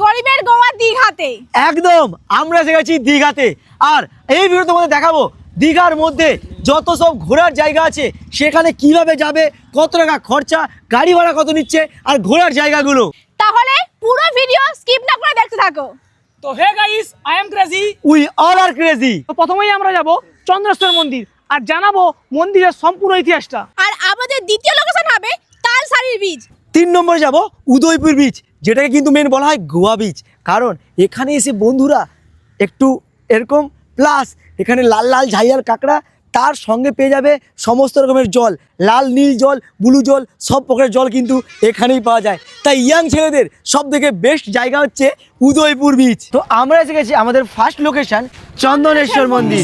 গরিবের গোয়া দীঘাতে। একদম, আমরা এসে গেছি দীঘাতে। আর এই ভিডিও তোমাদের দেখাবো দীঘার মধ্যে যত সব ঘোরার জায়গা আছে, সেখানে কিভাবে যাবে, কত টাকা খরচা, গাড়ি ভাড়া কত নিচ্ছে, আর ঘোরার জায়গাগুলো। তাহলে পুরো ভিডিও স্কিপ না করে দেখতে থাকো। তো hey guys, I am crazy. We all are crazy. তো প্রথমেই আমরা যাব চন্দ্রেশ্বর মন্দির আর জানাবো মন্দিরের সম্পূর্ণ ইতিহাসটা। আর আমাদের দ্বিতীয় লোকেশন হবে তালসারির বীচ। 3 নম্বরে যাব উদয়পুর বিচ, যেটাকে কিন্তু মেন বলা হয় গোয়া বিচ। কারণ এখানে এসে বন্ধুরা একটু এরকম, প্লাস এখানে লাল লাল ঝাইয়ার কাঁকড়া, তার সঙ্গে পেয়ে যাবে সমস্ত রকমের জল, লাল নীল জল, ব্লু জল, সব প্রকারের জল কিন্তু এখানেই পাওয়া যায়। তাই ইয়াং ছেলেদের সব থেকে বেস্ট জায়গা হচ্ছে উদয়পুর বিচ। তো আমরা এসে গেছি আমাদের ফার্স্ট লোকেশন চন্দনেশ্বর মন্দির।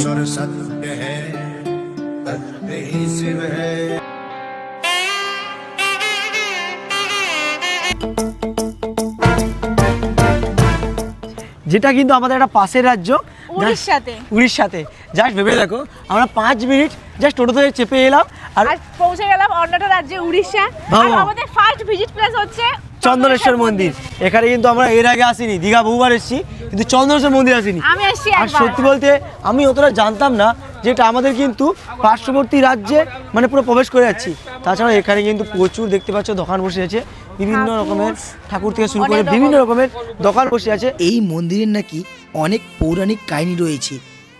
যেটা কিন্তু আমাদের একটা পাশের রাজ্য উড়িষ্যাতে। জাস্ট ভেবে দেখো, আমরা 5 মিনিট জাস্ট টোটো থেকে চেপে এলাম আর পৌঁছে গেলাম অন্যটা রাজ্যে উড়িষ্যা। আর আমাদের ফার্স্ট ভিজিট প্লেস হচ্ছে চন্দনেশ্বর মন্দির। এখানে কিন্তু আমরা এর আগে আসিনি, দীঘা বহুবার এসেছি, কিন্তু চন্দনেশ্বর মন্দির আসিনি। আমি এসেছি আর সত্যি বলতে আমি অতটা জানতাম না, যেটা আমাদের কিন্তু পার্শ্ববর্তী রাজ্যে মানে পুরো প্রবেশ করে যাচ্ছি। তাছাড়া এখানে কিন্তু প্রচুর দেখতে পাচ্ছ দোকান বসে আছে, বিভিন্ন রকমের ঠাকুর থেকে শুরু করে বিভিন্ন রকমের দোকান বসে আছে। এই মন্দিরের নাকি অনেক পৌরাণিক কাহিনী রয়েছে,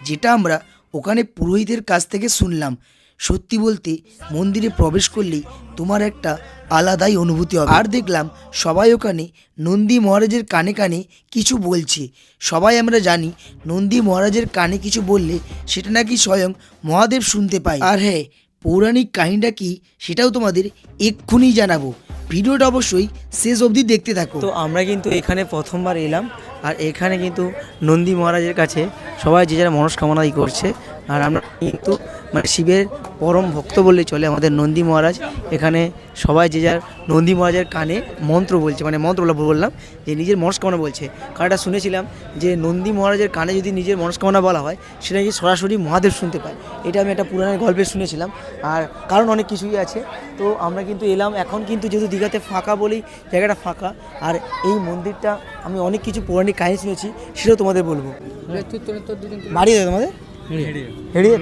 যেটা আমরা ওখানে পুরোহিতের কাছ থেকে শুনলাম। সত্যি বলতে মন্দিরে প্রবেশ করলেই তোমার একটা আলাদাই অনুভূতি হবে। আর দেখলাম সবাই ওখানে নন্দী মহারাজের কানে কানে কিছু বলছে। সবাই আমরা জানি নন্দী মহারাজের কানে কিছু বললে সেটা নাকি স্বয়ং মহাদেব শুনতে পায়। আর হ্যাঁ, পৌরাণিক কাহিনীটা কি সেটাও তোমাদের এক্ষুনি জানাবো। ভিডিওটা অবশ্যই শেষ অবধি দেখতে থাকো। তো আমরা কিন্তু এখানে প্রথমবার এলাম, আর এখানে কিন্তু নন্দী মহারাজের কাছে সবাই যে যারা মনস্কামনাই করছে। আর আমরা কিন্তু মানে শিবের পরম ভক্ত বললে চলে আমাদের নন্দী মহারাজ। এখানে সবাই যে যার নন্দী মহারাজের কানে মন্ত্র বলছে, মানে মন্ত্র বললাম যে নিজের মনস্কামনা বলছে। কারণ এটা শুনেছিলাম যে নন্দী মহারাজের কানে যদি নিজের মনস্কামনা বলা হয়, সেটা নাকি সরাসরি মহাদেব শুনতে পায়। এটা আমি একটা পুরাণের গল্পে শুনেছিলাম। আর কারণ অনেক কিছুই আছে। তো আমরা কিন্তু এলাম এখন, কিন্তু যেহেতু দীঘাতে ফাঁকা বলেই জায়গাটা ফাঁকা। আর এই মন্দিরটা আমি অনেক কিছু পৌরাণিক কাহিনী শুনেছি, সেটাও তোমাদের বলবো। বাড়ি দেবে তোমাদের হেরিয়ে।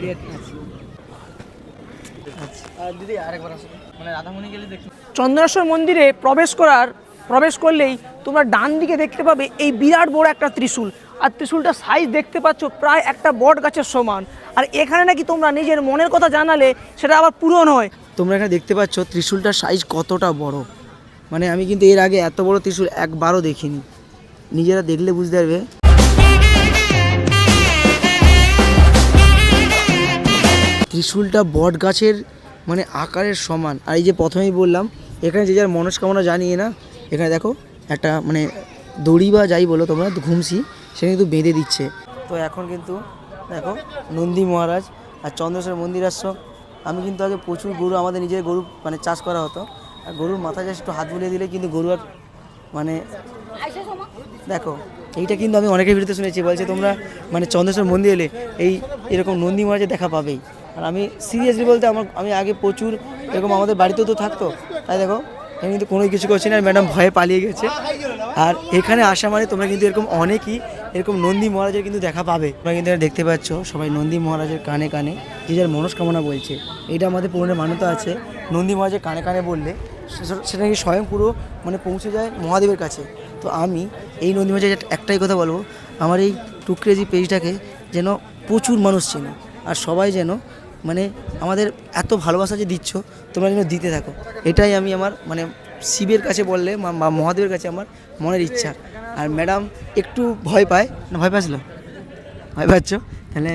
চন্দ্রেশ্বর মন্দিরে প্রবেশ করলেই তোমরা ডান দিকে দেখতে পাবে এই বিরাট বড় একটা ত্রিশূল। আর ত্রিশূলটা সাইজ দেখতে পাচ্ছ প্রায় একটা বট গাছের সমান। আর এখানে নাকি তোমরা নিজের মনের কথা জানালে সেটা আবার পূরণ হয়। তোমরা এখানে দেখতে পাচ্ছ ত্রিশূলটার সাইজ কতটা বড়। মানে আমি কিন্তু এর আগে এত বড় ত্রিশূল একবারও দেখিনি, নিজেরা দেখলে বুঝতে পারবে। ত্রিশূলটা বট গাছের মানে আকারের সমান। আর এই যে প্রথমেই বললাম, এখানে যে যার মনস্কামনা জানিয়ে না, এখানে দেখো একটা মানে দড়ি বা যাই বলো তোমরা, ঘুমসি, সে কিন্তু বেঁধে দিচ্ছে। তো এখন কিন্তু দেখো নন্দী মহারাজ আর চন্দ্রেশ্বর মন্দির আসছো। আমি কিন্তু আগে প্রচুর গরু, আমাদের নিজের গরু মানে চাষ করা হতো, আর গরুর মাথায় জাস্ট একটু হাত বুলিয়ে দিলে কিন্তু গরু আর মানে দেখো এইটা কিন্তু আমি অনেকের ভিডিওতে শুনেছি, বলছে তোমরা মানে চন্দ্রেশ্বর মন্দির এলে এরকম নন্দী মহারাজের দেখা পাবেই। আর আমি সিরিয়াসলি বলতে আমি আগে প্রচুর এরকম আমাদের বাড়িতেও তো থাকতো। তাই দেখো আমি কিন্তু কোনো কিছু করছি না, ম্যাডাম ভয়ে পালিয়ে গেছে। আর এখানে আসা মানে তোমরা কিন্তু এরকম অনেকই এরকম নন্দী মহারাজের কিন্তু দেখা পাবে। তোমরা কিন্তু দেখতে পাচ্ছ সবাই নন্দী মহারাজের কানে কানে যে যার মনস্কামনা বলছে। এটা আমাদের পুরনের মান্যতা আছে, নন্দী মহারাজের কানে কানে বললে সেটা নাকি স্বয়ং পুরো মানে পৌঁছে যায় মহাদেবের কাছে। তো আমি এই নন্দী মহারাজের একটাই কথা বলবো, আমার এই টুকরেজি পেজটাকে যেন প্রচুর মানুষ চেনে, আর সবাই যেন মানে আমাদের এত ভালোবাসা যে দিচ্ছ তোমরা যেন দিতে থাকো। এটাই আমি আমার মানে শিবের কাছে বললে বা মহাদেবের কাছে আমার মনের ইচ্ছা। আর ম্যাডাম একটু ভয় পায় না, ভয় পাচ্ছ তাহলে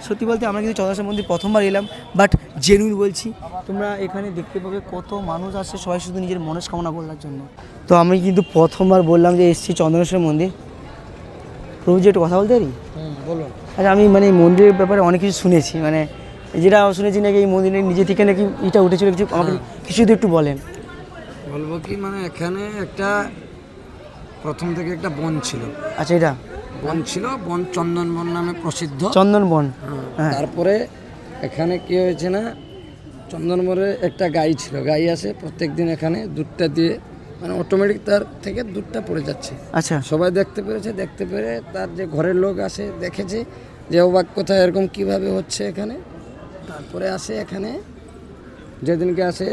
সত্যি বলতে আমরা কিন্তু চন্দ্রেশ্বর মন্দির প্রথমবার এলাম, বাট জেনুইন বলছি। তোমরা এখানে দেখতে পাবে কত মানুষ আসে সবাই শুধু নিজের মনস্কামনা বলার জন্য। তো আমি কিন্তু প্রথমবার বললাম যে এসেছি চন্দ্রেশ্বর মন্দির। প্রভু যে একটু কথা বলতে পারি? বলুন। আচ্ছা, আমি মানে মন্দিরের ব্যাপারে অনেক কিছু শুনেছি, মানে যেটা শুনেছি নাকি এই মন্দিরে নিজে থেকে নাকি এটা উঠেছিল, কিছু আমাকে কিছু যদি একটু বলেন। বলবো কি, মানে এখানে একটা প্রথম থেকে একটা বন ছিল। আচ্ছা, এটা বন ছিল, বন চন্দন বন নামে প্রসিদ্ধ। চন্দন বন। হ্যাঁ। তারপরে এখানে কি হয়েছে না, চন্দন বনে একটা গাই ছিল, গাই আসে প্রত্যেক দিন এখানে দুধটা দিয়ে মানে অটোমেটিক তার থেকে দুধটা পড়ে যাচ্ছে। আচ্ছা সবাই দেখতে পেরেছে, দেখতে পেরে তার যে ঘরের লোক আসে দেখেছে যে অবাক কথা এরকম কিভাবে হচ্ছে এখানে। তারপরে আসে এখানে, যেদিনকে আসে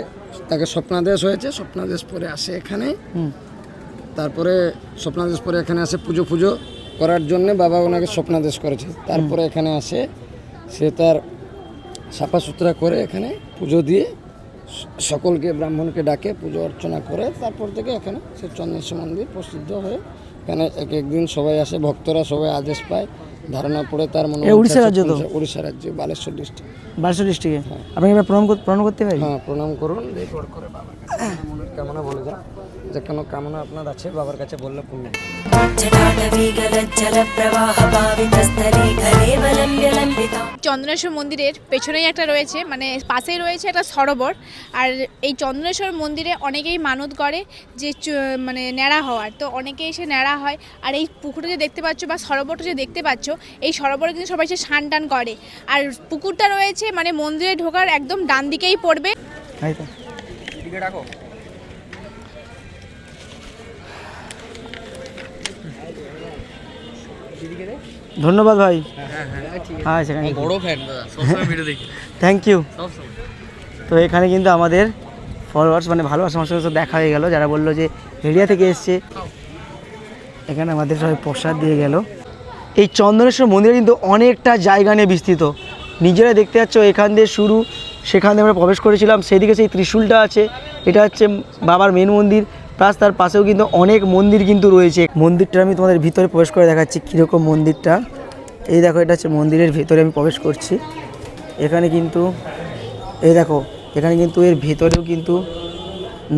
তাকে স্বপ্নাদেশ হয়েছে, স্বপ্নাদেশ পরে আসে এখানে। তারপরে স্বপ্নাদেশ পরে এখানে আসে পুজো করার জন্য, বাবা ওনাকে স্বপ্নাদেশ করেছে। তারপরে এখানে আসে, সে তার সাফা সুতরা করে এখানে পুজো দিয়ে সকলকে ব্রাহ্মণকে ডাকে পুজো অর্চনা করে, তারপর থেকে এখানে সে চন্দ্রেশ্বর মন্দির প্রসিদ্ধ হয়ে এখানে একদিন সবাই আসে, ভক্তরা সবাই আদেশ পায়, ধারণা পড়ে তার মনে। উড়িষ্যা রাজ্য তো? উড়িষ্যা রাজ্য, বালেশ্বর ডিস্ট্রিক্ট। বালেশ্বর ডিস্ট্রিক্টে আপনাকে এবার প্রণাম করতে পারি? হ্যাঁ, প্রণাম করুন, রেকর্ড করে বাবার কাছে মনের কামনা বলে যান, যে কোনো কামনা আপনার আছে বাবার কাছে বললে পূর্ণ। চন্দনেশ্বর মন্দিরের পেছনেই একটা রয়েছে, মানে পাশেই রয়েছে একটা সরোবর। আর এই চন্দনেশ্বর মন্দিরে অনেকেই মানত করে যে মানে ন্যাড়া হওয়ার, তো অনেকেই এসে ন্যাড়া হয়। আর এই পুকুরটা যে দেখতে পাচ্ছ বা সরোবরটা যে দেখতে পাচ্ছ, এই সরোবরে কিন্তু সবাই এসে স্নান টান করে। আর পুকুরটা রয়েছে মানে মন্দিরে ঢোকার একদম ডান দিকেই পড়বে। ধন্যবাদ ভাই। হ্যাঁ বড় ফ্যান দাদা, সবসময় ভিডিও দেখি। Thank you. সবসময়। তো এখানে কিন্তু আমাদের ফলোয়ার্স মানে ভালোবাসা আমার সাথে দেখা হয়ে গেল, যারা বললো যে হেরিয়া থেকে এসছে, এখানে আমাদের সবাই প্রসাদ দিয়ে গেল। এই চন্দনেশ্বর মন্দিরে কিন্তু অনেকটা জায়গা নিয়ে বিস্তৃত, নিজেরা দেখতে পাচ্ছ। এখান দিয়ে শুরু, সেখান দিয়ে আমরা প্রবেশ করেছিলাম, সেদিকে সেই ত্রিশূলটা আছে, এটা হচ্ছে বাবার মেন মন্দির। প্লাস তার পাশেও কিন্তু অনেক মন্দির কিন্তু রয়েছে। মন্দিরটা আমি তোমাদের ভিতরে প্রবেশ করে দেখাচ্ছি কীরকম মন্দিরটা। এই দেখো, এটা হচ্ছে মন্দিরের ভেতরে আমি প্রবেশ করছি। এখানে কিন্তু এই দেখো, এখানে কিন্তু এর ভেতরেও কিন্তু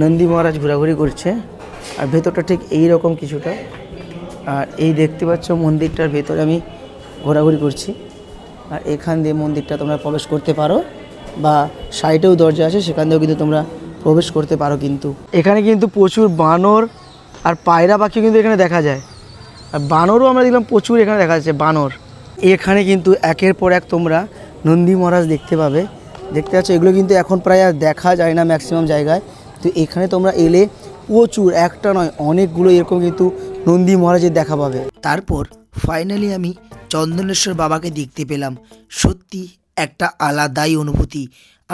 নন্দী মহারাজ ঘোরাঘুরি করছে। আর ভেতরটা ঠিক এই রকম কিছুটা। আর এই দেখতে পাচ্ছ মন্দিরটার ভেতরে আমি ঘোরাঘুরি করছি। আর এখান দিয়ে মন্দিরটা তোমরা প্রবেশ করতে পারো, বা সাইডেও দরজা আছে, সেখান দিয়েও কিন্তু তোমরা প্রবেশ করতে পারো। কিন্তু এখানে কিন্তু প্রচুর বানর আর পায়রা পাখি কিন্তু এখানে দেখা যায়। আর বানরও আমরা দেখলাম প্রচুর এখানে দেখা যাচ্ছে, বানর। এখানে কিন্তু একের পর এক তোমরা নন্দী মহারাজ দেখতে পাবে। দেখতে পাচ্ছ, এগুলো কিন্তু এখন প্রায় আর দেখা যায় না ম্যাক্সিমাম জায়গায়। তো এখানে তোমরা এলে প্রচুর, একটা নয় অনেকগুলো এরকম কিন্তু নন্দী মহারাজের দেখা পাবে। তারপর ফাইনালি আমি চন্দনেশ্বর বাবাকে দেখতে পেলাম। সত্যি একটা আলাদাই অনুভূতি।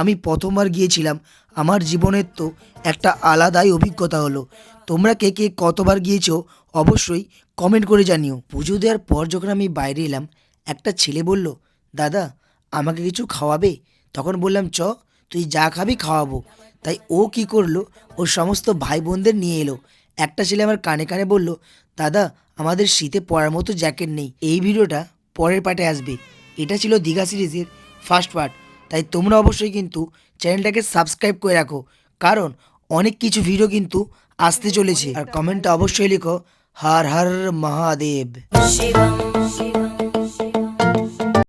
আমি প্রথমবার গিয়েছিলাম, আমার জীবনের তো একটা আলাদাই অভিজ্ঞতা হলো। তোমরা কে কে কতবার গিয়েছো অবশ্যই কমেন্ট করে জানিও। পুজো দেওয়ার পর যখন আমি বাইরে এলাম, একটা ছেলে বলল, দাদা আমাকে কিছু খাওয়াবে? তখন বললাম, চ তুই যা খাবি খাওয়াবো। তাই ও কি করলো, ওর সমস্ত ভাই বোনদের নিয়ে এলো। একটা ছেলে আমার কানে কানে বলল, দাদা আমাদের শীতে পরার মতো জ্যাকেট নেই। এই ভিডিওটা পরের পার্টে আসবে। এটা ছিল দীঘা সিরিজের ফার্স্ট পার্ট। তাই তোমরা অবশ্যই কিন্তু চ্যানেলটাকে সাবস্ক্রাইব করে রাখো, কারণ অনেক কিছু ভিডিও কিন্তু আসতে চলেছে। আর কমেন্টটা অবশ্যই লিখো, হর হর মহাদেব।